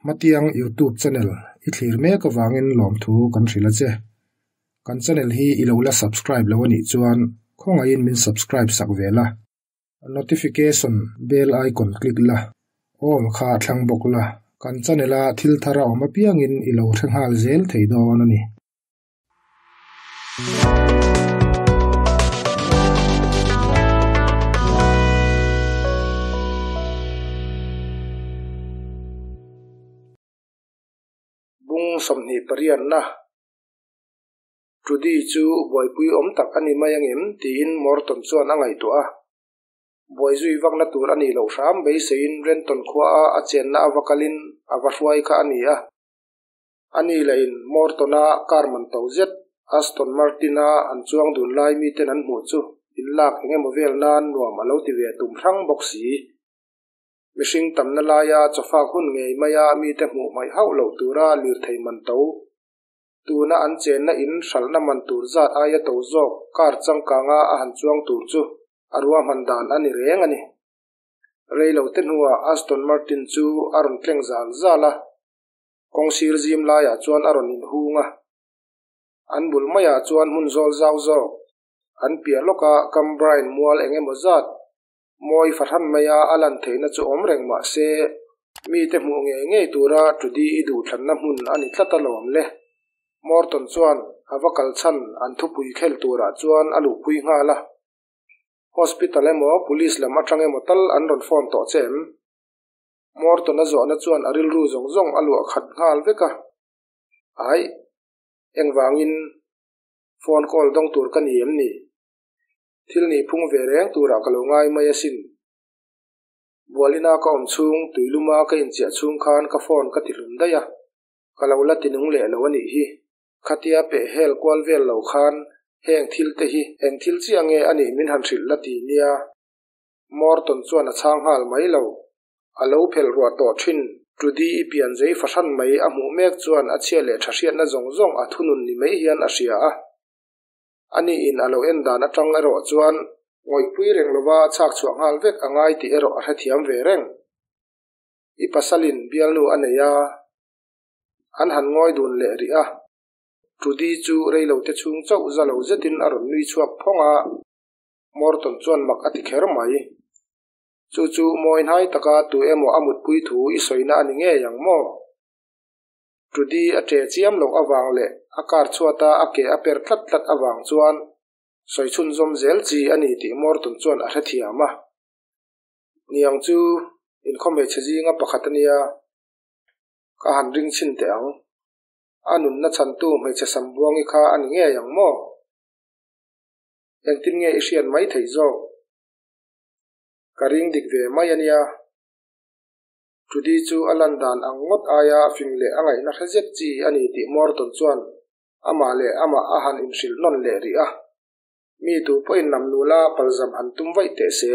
Matiang YouTube channel ithlir me ka wangin lom thu kan hrila che kan channel hi ilola subscribe lawani chuan khonga in min subscribe sak vela notification bell icon click la all kha thlang bok la kan channel a thil thara oma piangin ilo thenghal zel theidon ani somni parian na Trudy chu boipui tak ani mayangim tin morton chuan angai to a boizui wakna tur ani lo ram be sein renton khwa a chen na avakalin avahruai kha ani a ani lain mortona karman tawzet Aston Martina an chuang dun lai mi ten an mu chu in lak ngem vel nan nuam alo ti ve tum rang boxi mishing tamna laya chofa hun ngei maya mi te mu mai hau lo tura lir thei man to tuna an chen na in shalna man tur zat aya to zok kar changkanga a han chuang tur chu arwa mandan ani reng ani reilo ten huwa Aston Martin chu aron tleng zal zala kongsir jim laya chuan aron in hunga an bul maya chuan hun zol zaw zo an pia loka kam Brian mual engemaw zat moi farhan maya alan theina chu omreng ma se mi te mu nge tura Trudy idu thanna mun ani tlatalom le morton chuan avakal chan an thupui khel tura chuan alu pui nga la hospital emo police lam atang emo tal an ron phone to chem morton a zo na chuan aril ru zong zong alu khat ngal veka ai engwangin phone call dong tur kan yem ni thilni phung ve reng tura kalongai mayasin bolina ka chung tuiluma ka inchia chung khan ka phone ka tilum daya kalawla tinung le lawani hi khatia pe hel kwal vel lo khan heng thil te hi eng thil chiange ani min han thil lati nia morton chuan a chang hal mai lo alo phel ro to thin Trudy pian jei fashan mai a mu mek chuan a chele thasiat na zong zong a thunun ni mai hian a ria a ani in alo endan atang ero chuan ngoi pui reng lova chak chuang hal vek angai ti ero a hathiam ve reng I pasalin bialnu aneya an han ngoi dun le ri a Trudy chu reilo te chung chau zalo zetin aron nui chuak phonga morton chuan mak ati kher mai chu moin hai taka tu emo amut pui thu I soina ani nge yang mo Trudy a tre chiam lo awang le akar chuata ake aper tlat tlat awang chuan soichun zom zel chi ani ti morton chuan a hrethiama niang chu in khome chaji nga pakhatania ka han ring chin te ang anun na chantu mai cha sambuangi kha ani nge yang mo engtin nge isian mai thei zo karing dik ve mai ania Trudy chu alandan angot aya fingle angai na khazet chi ani ti morton chuan ama le ama ahan insil non le ri a mi tu poin nam nula paljam han tum vai te se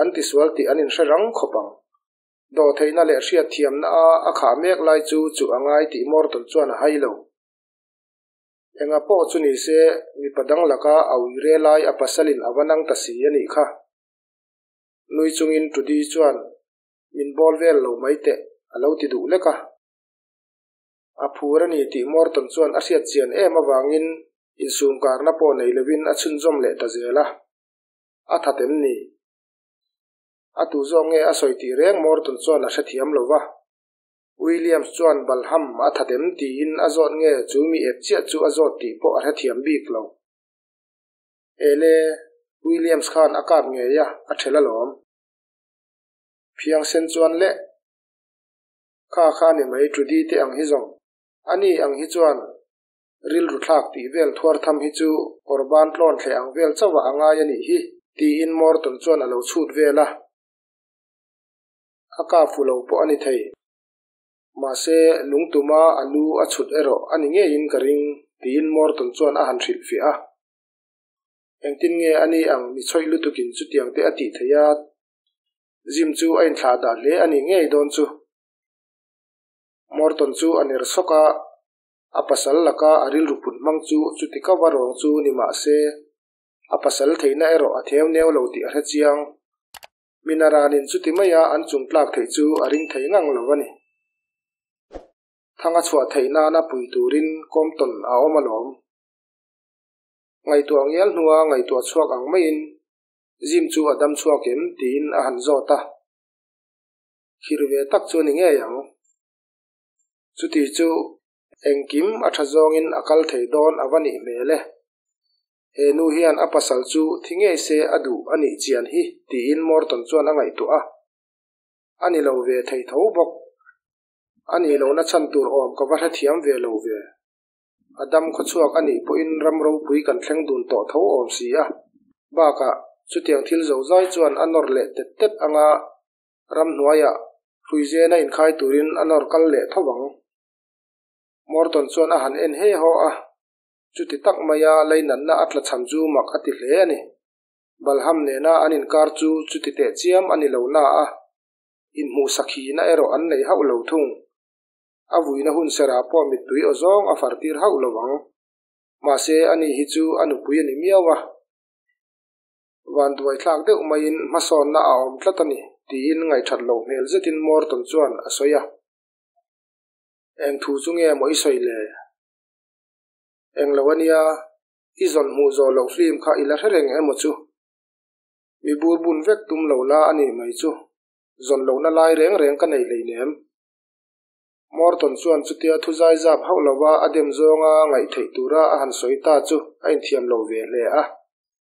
anti swal ti anin sharang khopang do theina le hria thiam na a kha mek lai chu angai ti morton chuan hailo enga po chu ni se mi padang laka au re lai a pasalin awanang ta si ani kha nui chungin Trudy chuan min bol vel lo mai te alo ti du leka a phura ni ti morton chuan a hriat chian em awangin in sum karna po nei lewin a chun zom le ta zela a thatem ni a tu zonge a soiti reng morton chuan a hrethiam lova Williams chuan balham a thatem ti in a zot nge chu mi ep chia chu a zot ti po a hrethiam bik lo ele Williams khan akap nge ya a thela lom phiang sen chuan le kha ni mai Trudy te ang hi zong ani ang hi chuan ril ru thlak ti vel thuar tham hi chu korban tlon the ang vel chawa anga yani hi ti in morton chuan alo chhut vela aka fulo po ani thei ma se lungtuma alu a chhut ero ani nge in karing ti in morton chuan a han thil fi a engtin nge ani ang mi chhoi lutukin chu tiang te ati theya jim chu ain thla da le ani nge don chu morton chu anir soka apasal laka aril ruput mang chu tika warong chu ni ma se apasal theina ero atheu neu lo ti a chiang minaranin chu timaya an chung tlak thei chu aring thei ngang lo wani thanga chua theina na pui turin komton a omalom ngai tu angial nuwa ngai tu chuak ang main jim chu adam chuakin tin a han zota hirve tak chu ni nge yang chuti chu engkim a thazongin akal thei don awani mele he nu hian a pasal chu thinge se adu ani chian hi tin morton chuan angai tu a ani lo ve thei tho bok ani lo na chan tur om ka va thiam ve lo ve adam kho chuak ani po in ramro pui kan thleng dun to tho om si a ba ka chutiang thil zo zai chuan anor le tet tet anga ram hnuaya huize na in khai turin anor kal le thowang morton chuan a han en he ho a chuti tak maya leinan na atla chamju mak ati hle ani balham ne na anin kar chu chuti te chiam ani lo na a in mu sakhi na ero an nei hau lo thung avuina hun sera po mit tui ozong a fartir hau lowang ma se ani hi chu anu pui ani miawa wan duai thlak deuh maiin mason na a om tlatani tin ngai that lo hmel zetin morton chuan a soya eng thu chu nge moi soile eng lawania izon mu zo lo flim kha ila hereng emo chu mi burbun vek tum lo la ani mai chu zon lo na lai reng reng ka nei leinem morton chuan chutia thuzai zap haulawa adem zonga ngai thei tura a han soita chu ain thiam lo ve hle a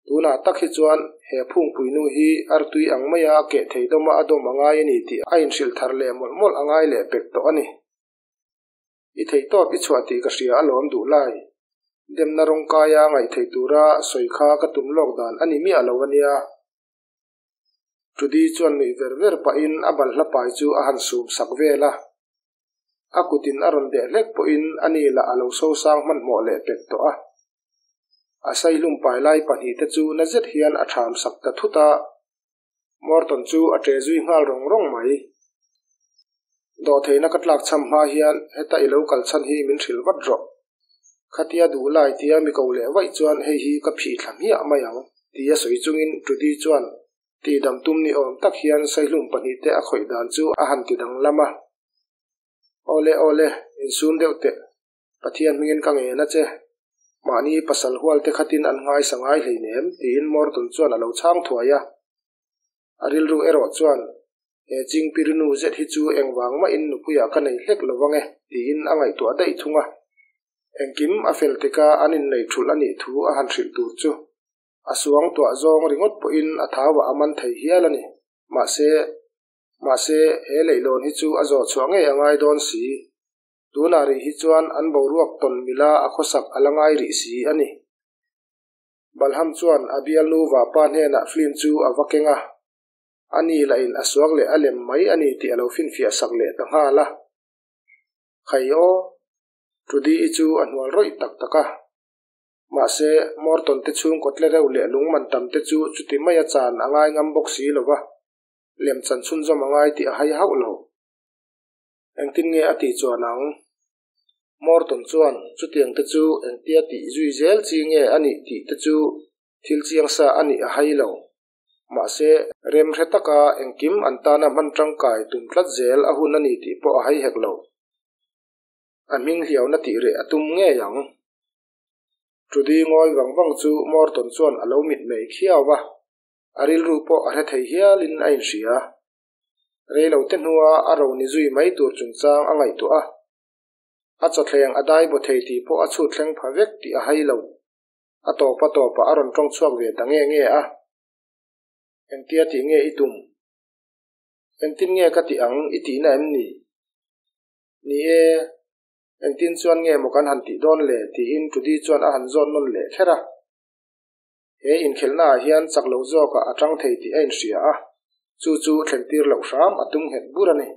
tuna takhi chuan he phung puinu hi artui angmaya ke thei doma adom angai ani ti ain sil thar le mol mol angai le pek to ani I thei to pi chhuati ka hria alom du lai dem na rong kaya ngai thei tura soikha ka tum lok dan ani mi alowania tudi chuan mi ver ver pa in abal hlapai chu a han sum sak vela akutin aron de lek po in ani la alo so sang man mo le pek to a asai lum pai lai pani te chu na zet hian a tham sak ta thuta morton chu a tre zui ngal rong rong mai do theina katlak cham ma hian heta ilo kal chan hi min thil wat ro khatia du lai tia mi ko le wai chuan hei hi ka phi thlam hi amayang tia soi chungin tudi chuan ti dam tum ni om tak hian sai lum pani te a khoi dan chu a han ti dang lama ole ole in sum deute pathian mingin ka nge na che mani pasal hual te khatin an ngai sangai hleinem tin morton chuan alo chang thuaya aril ru ero chuan e ching pirnu zet hi chu engwang ma in nupuya ka nei hlek lowange tin angai to dai thunga engkim a felteka anin nei thul ani thu a han thil tur chu asuang to zong ringot po in athawa aman thei hialani ma se he leilon hi chu azo chuange angai don si tunari hi chuan an boruak ton mila a khosak alangai ri si ani balham chuan abial nu wa pa hne na film chu awakenga ani la in asuak le alem mai ani ti alo fin fia sak le ta hala khayo tudi chu anwal roi tak taka ma se morton te chung kotle reu le lungman tam te chu chuti maya chan angai ngam bok si lowa lem chan chun zom angai ti a hai hau lo engtin nge ati chuanang morton chuan chutiang te chu engtia ti zui zel chi nge ani ti te chu thil chiang sa ani a hai lo ma se rem hretaka engkim antana man tangkai tum tlat zel a hun ani ti po a hai hek lo aming hiaw na ti re atum nge yang tudi ngoi wangwang chu morton chuan alo mit mei khiawa aril ru po a thei hialin ain ria reilo te hnuwa aro ni zui mai tur chung chang angai to a acha thleng adai bo thei ti po a chu thleng phawek ti a hai lo a to pa aron tong chuak ve ta nge a entia ti nge itum entin nge ka ti ang iti na em ni e entin chuan nge mokan han ti don le ti in tudi chuan a han zon non le thera he in khelna hian chaklo zo ka atang thei ti ein ria a chu thlentir lo ram atum het burani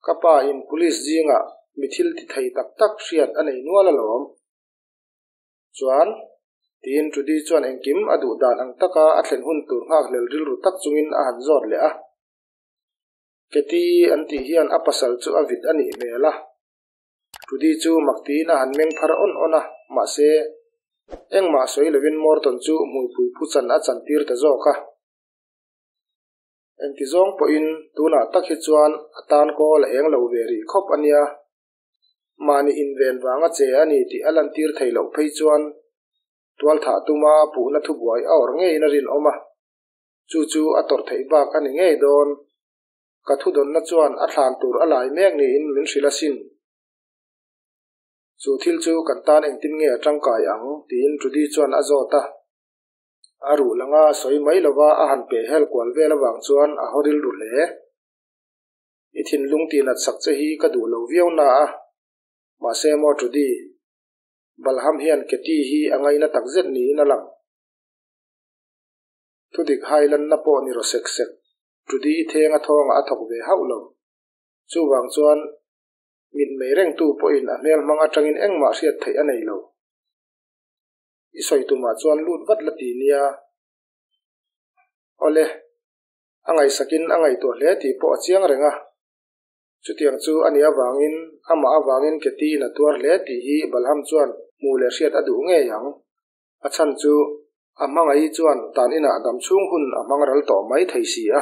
kapa in police jinga mithil ti thei tak tak hriat anei nuala lom chuan tin tudi chuan engkim adu dan ang taka a thlen hun tur ngak lel ril ru tak chungin a han zor le a keti anti hian a pasal chu avit ani mela tudi chu makti na han meng phar on ona ma se engma soi lewin morton chu mui pui phu chan a chantir ta zo ka engti zong po in tuna tak hi chuan atan ko la eng lo ve ri khop ania mani in ven wanga che ani ti alan tir theilo phei chuan tual tha tuma pu na thu buai aur ngei na rin oma chu chu ator thei bak ani ngei don ka thu don na chuan a thlan tur alai mek ni in min hrilasin chu thil chu kan tan eng tin nge atangkai ang tin trudi chuan azota aru langa soi mai lova a han pe hel kwal vela wang chuan a horil ru le ithin lungti nat sak che hi ka du lo viau na a ma se mo trudi balham hian keti hi angai na takzet ni na lang thudik hailan na po ni ro sek sek trudi thenga thonga athok ve haulo chu wang chuan min mei reng tu po in a mel manga tangin engma hriat thei anei lo isoi tuma chuan lut vat lati nia ole angai sakin angai to hle ti po chiang renga chutiang chu ania wangin ama awangin keti na tuar hle ti hi balham chuan mu le hriat adu nge yang achan chu amangai chuan tan ina dam chung hun amangal to mai thei si a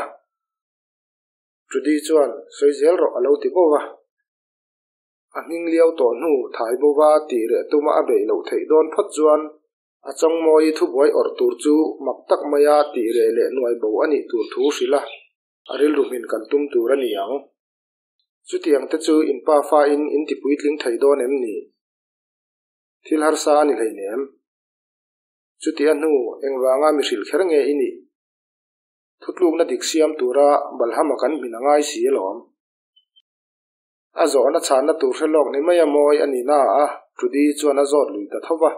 trudi chuan soizel ro alo ti bowa aning liao to nu thai bowa ti re tuma a bei lo thei don phot chuan achong moi thu boi or tur chu maktak maya ti re le nuai bo ani tur thu sila aril rumin kan tum tur ani yang chutiang te chu in pa fa in ti puitling thei don em ni thil har sa ani leinem chutia nu engwanga mi hril kher nge ini thutluk na dik siam tura balhama kan minangai si lom azo na chana tur helok ni maya moi ani na a trudi chuan azot lui ta thowa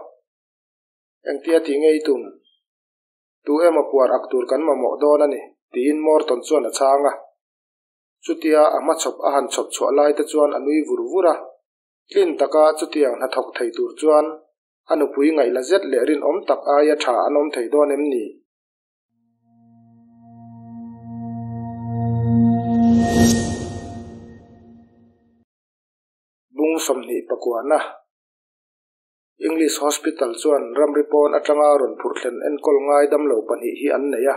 engtia ti ngei tum tu ema puar aktur kan mamo don ani tin mor ton chuan a changa chutia ama chop a han chop chho lai te chuan anui vurvura tlin taka chutiang na thok thei tur chuan anu pui ngai la zet le rin om tak a ya tha anom thei don em ni bung somni pakwana English hospital chuan ramripon atanga ron phurthlen enkol ngai dam lo pani hi an neya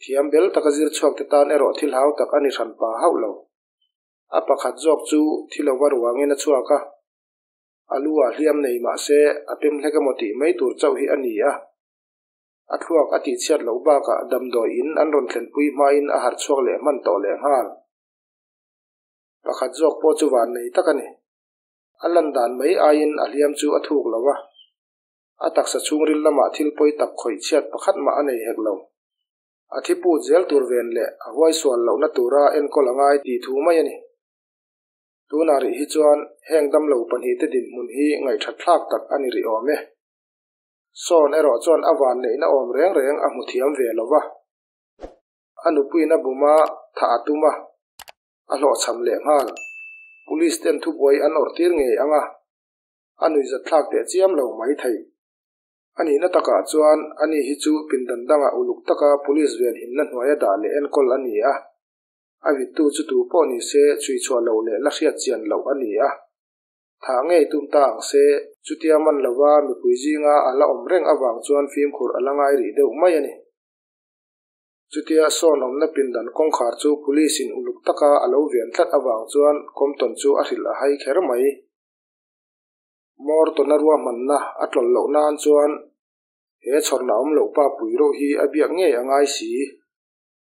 thiam bel takazir chuak te tan ero thil hau tak ani than pa haulo apakhat jok chu thilawar wangena chuaka alua hliam nei ma se apem hlekamoti mai tur chau hi ania athuak ati chiat lo ba ka damdoi in an ron thlen pui ma in a har chuak le man to le ngal pakhat jok po chu wan nei takani alan dan mai ain aliam chu athuk lawa ataksa chungril lama thilpoi tak khoi chiat pakhat ma anei heklo athipu zel tur ven le awai swal lo na tura en kolangai ti thu mai ani tunari hi chuan hengdam lo pani te din mun hi ngai thathlak tak ani ri ome son ero chuan awan nei na om reng reng a muthiam ve lova anu puina buma tha atuma a hlo cham le ngal police ten thu boy an or tir nge anga anui za thlak te chiam lo mai thei ani na taka chuan ani hi chu pindan danga uluk taka police ven hin na hnuaya da le en kol ani a avi tu chu tu po ni se chui chwa lo le la hriat chian lo ani a tha nge tum tang se chutia man lawa mi puijinga ala omreng awang chuan film khur alangai ri deuh mai ani chutia son om na pindan kongkhar chu police in uluk taka alo ven thlat awang chuan komton chu a hril a hai kher mai mor to na ruwa manna atlol lo nan chuan he chhorna om lo pa puiro hi abiak nge angai si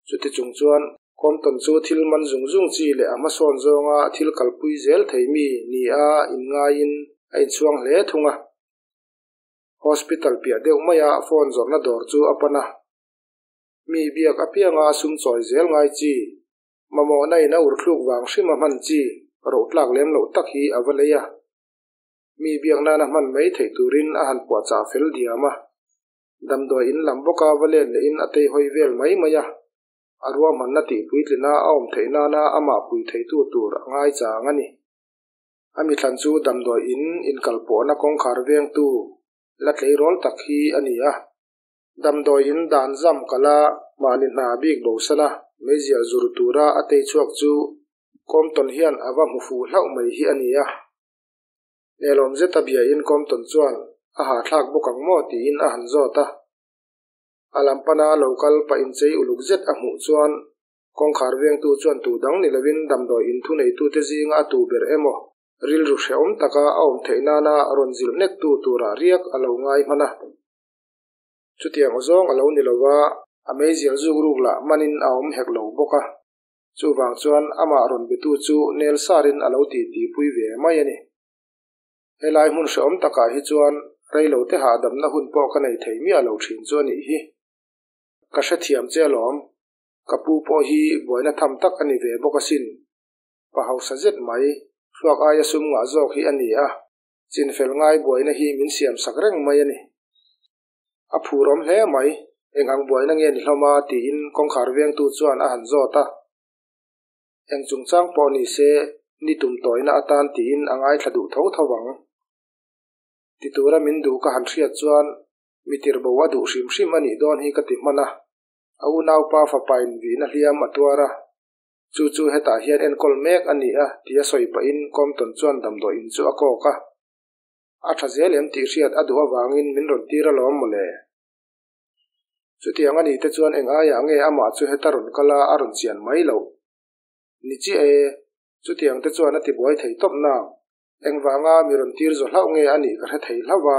chuti chung chuan komton chu thil man zung zung chi le ama son zonga thil kalpui zel theimi ni a in nga in ai chuang hle thunga hospital pia deuh maya phone zorna dor chu apana mi biak apianga sum choi zel ngai chi mamo nai na ur thluk wang hrim a man chi ro tlak lem lo tak hi avaleya mi biak na na man mai thei turin a han pwa cha fel diama damdo in lamboka valen le in atei hoi vel mai maya arwa manna ti puitlina aom theina na ama pui thei tu tur ngai cha ngani ami thlan chu damdo in kalpo na kongkhar veng tu latlei rol tak hi ania damdo in dan zam kala mani na big bo sana mezia zurtura atei chuak chu komton hian awa mufu hlau mai hi ania nelom zeta bia in komton chuan a ha thlak bokang mo ti in a han zota alampana local pa in chei uluk zet a mu chuan kongkhar veng tu chuan tu dang ni lovin damdo in thu nei tu te zinga tu ber emo ril ru hreom taka aom theina na ron zil nek tu tura riak alo ngai mana chutiang ozong alo ni lowa amazing zugruk la manin aom hek lo boka chu wang chuan ama ron bitu chu nel sarin alo ti pui ve mai ani helai mun hreom taka hi chuan reilo te ha dam na hun po ka nei theimi alo thin chu ani hi ka hre thiam che lom kapu po hi boina tham tak ani ve boka sin pa hausa zet mai thuak aya sum nga zok hi ani a chin fel ngai boina hi min siam sakreng mai ani a phurom hle mai engang boina nge ni hloma ti in kongkhar veng tu chuan a han zota eng chungchang po ni se ni tum toina atan ti in angai thadu tho thawang ti tura min du ka han thriat chuan mitir bo wa du hrim hrim ani don hi ka ti mana au nau pa fa pain vi na hliam atwara chu heta hian en kol mek ani a tia soi pa in kom ton chuan dam do in chu ako ka a tha zelem ti hriat adu awangin min ron tira lom mole chu tiang ani te chuan eng aya nge ama chu heta ron kala aron chian mai lo ni chi e chu tiang te chuan ati boi thei top na eng wanga mi ron tir zo hlau nge ani ka thei hlawa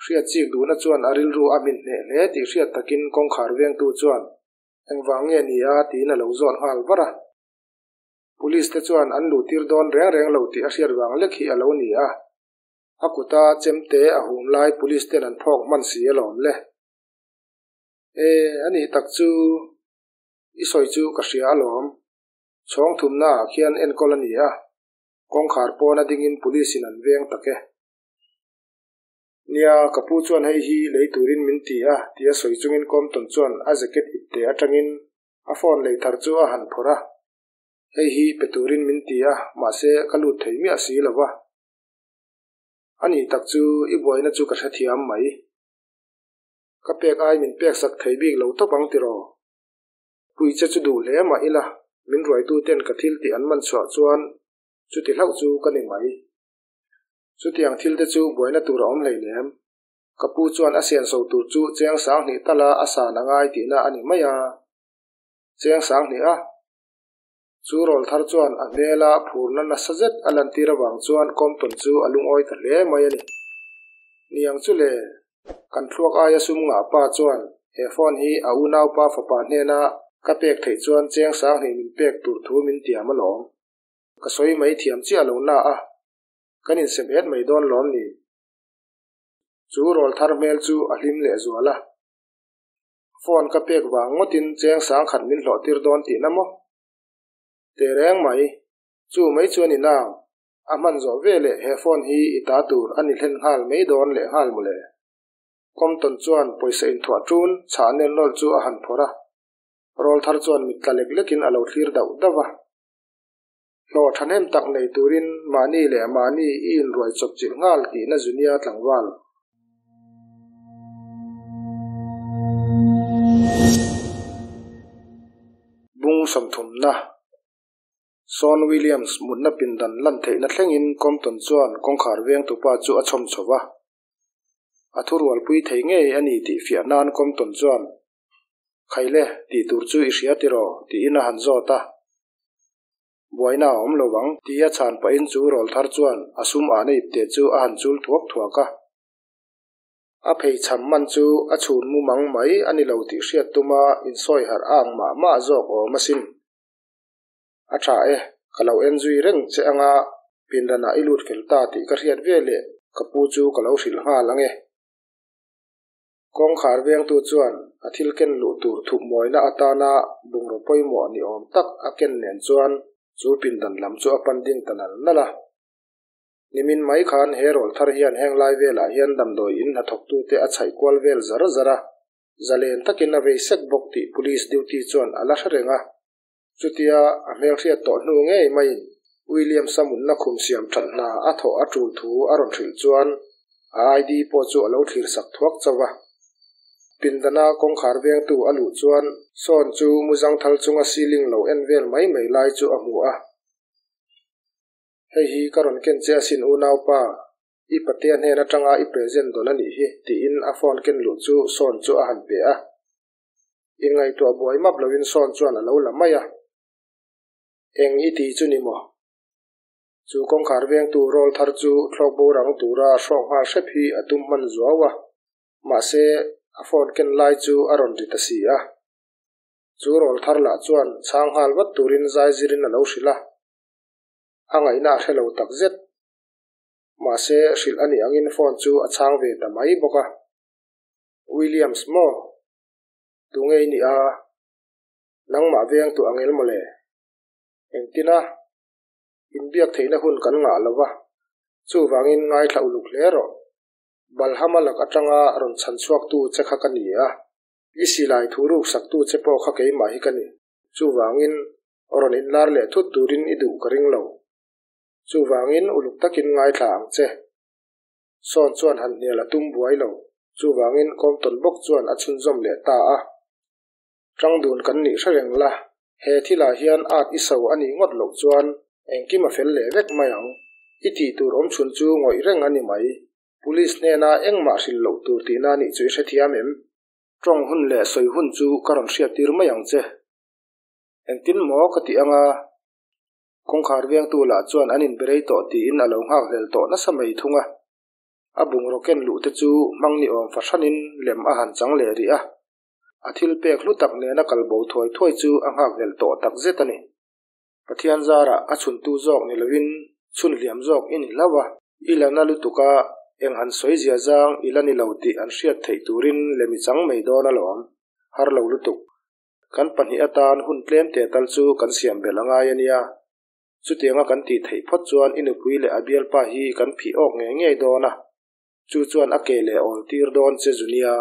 hriat chik du na chuan aril ru amin ne le ti hriat takin kongkhar veng tu chuan eng wange ni a ti na lo zon hal bara police te chuan an lu tir don reng lo ti a hriat wang lek hi alo ni a akuta chemte a hum lai police ten an phok man si alom le ani tak chu isoi chu ka hria alom chhong thum na khian en colony a kongkhar pona dingin police in an veng take nia kapu chuan hei hi leiturin min ti a tia soi chungin kom ton chuan a jacket itte atangin a phone lei thar chu a han phora hei hi peturin min ti a ma se kalut theimi a si lawa ani tak chu I boina chu ka hra thiam mai ka pek ai min pek sak thei bik lo to pang tiro pui cha chu du hle ma ila min roi tu ten ka thil ti an man chwa chuan chu ti hlau chu ka ni mai chu tiang thil te chu boina tur om hlei lem kapu chuan a sian so tur chu cheng sang ni tala asa na ngai ti na ani maya cheng sang ni a chu rol thar chuan a mela phurna na sajat alan tira wang chuan kom ton chu alung oi ta hle mai ani niang chu le kan thuak aya sum nga pa chuan he phone hi a u nau pa fa pa hne na ka pek thei chuan cheng sang ni min pek tur thu min tiam alom ka soi mai thiam chi alo na a kanin sem et mai don lom ni chu rol thar mel chu a hlim le zuala phone ka pek wang ngotin cheng sang khat min hlo tir don ti na mo te reng mai chu mai chuan ina a man zo vele he phone hi ita tur ani hlen hal mai don le hal mule kom ton chuan poisa in thwa tun chhanel nol chu a han phora rol thar chuan mit talek lekin alo thlir dau dawa lo thanem tak nei turin mani le mani in roi chok chil ngal ti na junia tlangwal bung samthum na Son Williams munna pindan lan theina thlengin Compton chuan kongkhar veng tu pa chu a chom chowa athurwal pui thei nge ani ti fianan Compton chuan khaile ti tur chu I hria tiro ti ina han zota boina om lowang tia chan pa in chu rol thar chuan asum ane ipte chu a han chul thuak thuaka a phei cham man chu a chhun mu mang mai ani lo ti hriat tuma in soi har ang ma zok o masin a tha kalau enjui reng che anga pindana ilut felta ti ka hriat vele kapu chu kalau hril nga lange kongkhar veng tu chuan athil ken lu tur thuk moina atana bungro poimo ni om tak a ken nen chuan chu pindan lam chu apan ding tanal nala nimin mai khan herol thar hian henglai vela hian damdoi in na thok tu te a chhai kwal vel zara zalen takin a veisek bok ti police duty chuan ala hrenga chutia a mel hria to hnu nge mai William samun na khum siam thatna a tho a tul thu aron thil chuan ID po chu alo thlir sak thuak chawa pindana kongkhar veng tu alu chuan son chu muzang thal chunga ceiling lo envel mai lai chu amu a hei hi karon ken che asin u nau pa I patian he na tanga I present don ani hi ti in a phone ken lu chu son chu a han pe a ingai to boy map lovin son chuan alo lamaya eng I ti chu ni mo chu kawngkhar veng tu rol thar chu thlawk borang tura hrawng hmal hret hi a tum man zuawa mahse a phone ken lai chu a ron rit a si a chu rol thar la chuan chhang hal wat turin zai zirin a lo hrila angaina a hrelo tak zet mahse hril ani angin phone chu a chhang ve tamai boka Williams mo tungei ni a nangma veng tu angel mole engtina inbiak theina hun kan nga lawa chu wangin ngai thla uluk hlero balhamalak atanga ron chan chuak tu che kha kan ni a isilai thuruk sak tu che po kha ke ma hi kan ni chu wangin ron in lar le thut turin idu karing lo chu wangin uluk takin ngai thla ang che son chuan han hnial atum buai lo chu wangin komton bok chuan a chhun zom le ta a tangdun kan ni hreng la he thila hian at iso ani ngot lo chuan engkima fel le vek mayang iti tur om chhun chu ngoi reng ani mai police ne na engma hril lo tur ti na ni chu hrethiam em tong hun le soi hun chu karon hriat tir mayang che engtin mo kati anga kawngkhar veng tu la chuan anin berei to ti in alo ngak hlel to na samei thunga abung roken lu te chu mangni om fashanin lem a han chang le ri a athil pek lu tak ne na kalbo thoi thoi chu angak vel to tak zetani pathian zara a chhun tu jok ni lovin chhun liam jok in lawa ilana lu tuka eng han soi zia jang ilani loti an hriat thei turin lemi chang mei do na lom har lo lu tuk kan pani atan hun tlem te tal chu kan siam belanga yania chutianga kan ti thei phot chuan inu pui le abial pa hi kan phi ok nge nge do na chu chuan akele ol tir don che junia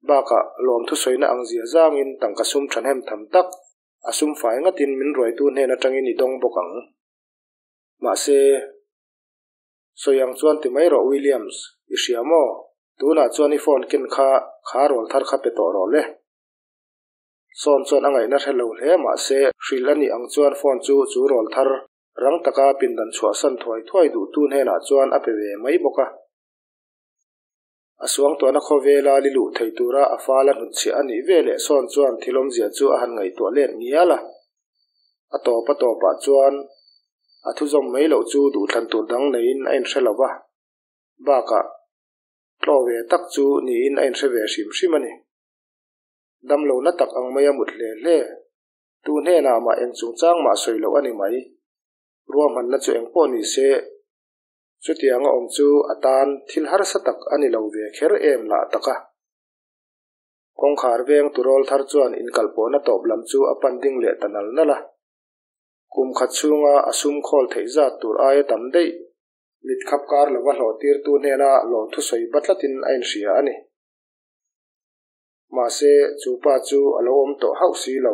baka lom thu soina ang zia zangin tangkasum thanem tham tak asum fai nga tin min roi tu ne na tangin i dong bokang ma se soyang chuan ti mai ro Williams isiamo tuna chuan i phone kin kha rol thar kha pe to ro le son chuan angai na hello hle ma se hrilani ang chuan phone chu rol thar rang taka pindan chhuwa san thoi du tu ne na chuan a pe ve mai boka aswang to na khovela lilu theitura afala nutchi ani vele son chuan thilom zia chu a han ngai to len niala atopa chuan athuzom meilo chu du thlan tur dang nein ain hrelawa baka tlowe tak chu ni in ain hreve hrim ani damlo na tak ang maya mut hle tu hne na ma eng chung chang ma soilo ani mai ruam han na chu eng po ni se chutianga om chu atan thil har satak ani lo ve kher em la taka kawngkhar veng turol thar chuan in kalpona top lam chu apan ding le tanal nala kum khat chunga asum khol theiza tur ai tam dei mit khap kar lawa hlo tir tu ne na lo thu soi batlatin ain ria ani ma se chu pa chu alo om to hausi lo